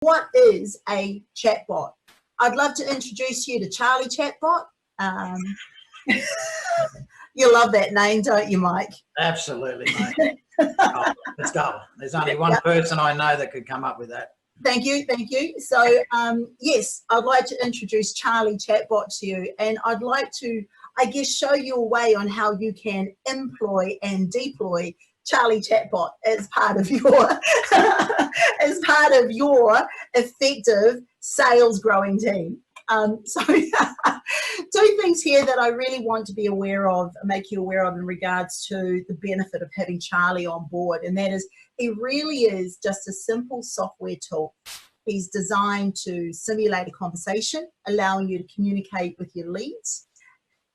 What is a chatbot? I'd love to introduce you to Charlie Chatbot. You love that name, don't you, Mike? Absolutely, mate. Oh, let's go. There's only one person I know that could come up with that. Thank you, thank you. So, yes, I'd like to introduce Charlie Chatbot to you, and I'd like to, I guess, show you a way on how you can employ and deploy Charlie Chatbot as part of your effective sales growing team. So two things here that I really want to be aware of, make you aware of in regards to the benefit of having Charlie on board, and that is he really is just a simple software tool. He's designed to simulate a conversation, allowing you to communicate with your leads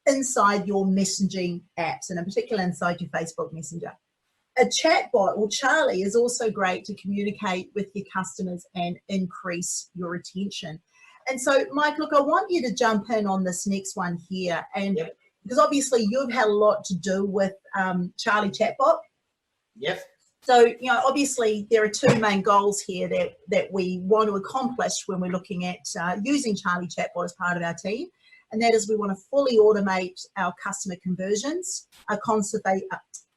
inside your messaging apps, and in particular inside your Facebook Messenger. A chatbot, or Charlie, is also great to communicate with your customers and increase your retention. And so, Mike, look, I want you to jump in on this next one here, and because obviously you've had a lot to do with Charlie Chatbot. Yep. So, you know, obviously there are two main goals here that we want to accomplish when we're looking at using Charlie Chatbot as part of our team, and that is we want to fully automate our customer conversions, our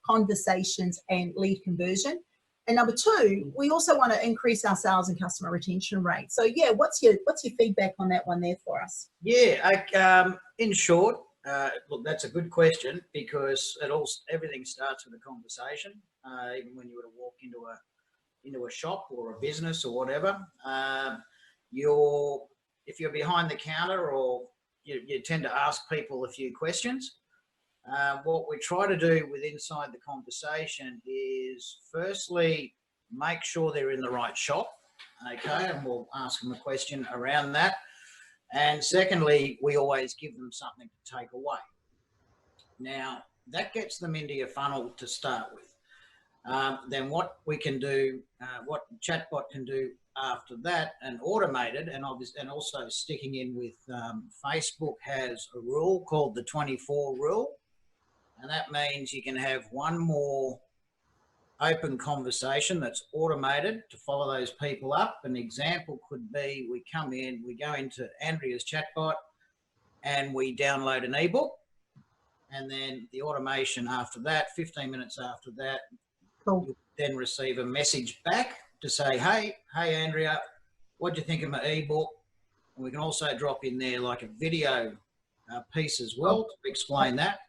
conversations and lead conversion. And number two, we also want to increase our sales and customer retention rate. So yeah, what's your feedback on that one there for us? Yeah, in short, look, that's a good question, because everything starts with a conversation. Even when you were to walk into a shop or a business or whatever, if you're behind the counter, or you tend to ask people a few questions. What we try to do with inside the conversation is firstly make sure they're in the right shop, okay, and we'll ask them a question around that. And secondly, we always give them something to take away. Now that gets them into your funnel to start with. Then what we can do, what Chatbot can do after that, and automated, and also sticking in with Facebook has a rule called the 24 rule. And that means you can have one more open conversation that's automated to follow those people up. An example could be, we come in, we go into Andrea's chatbot and we download an ebook, and then the automation after that, 15 minutes after that, you'll then receive a message back to say, hey Andrea, what do you think of my ebook? And we can also drop in there like a video piece as well to explain that.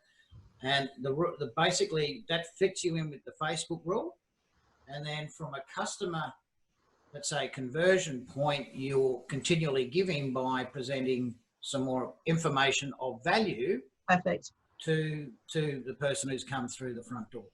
And basically that fits you in with the Facebook rule. And then from a customer, let's say, conversion point, you're continually giving by presenting some more information of value. Perfect. To the person who's come through the front door.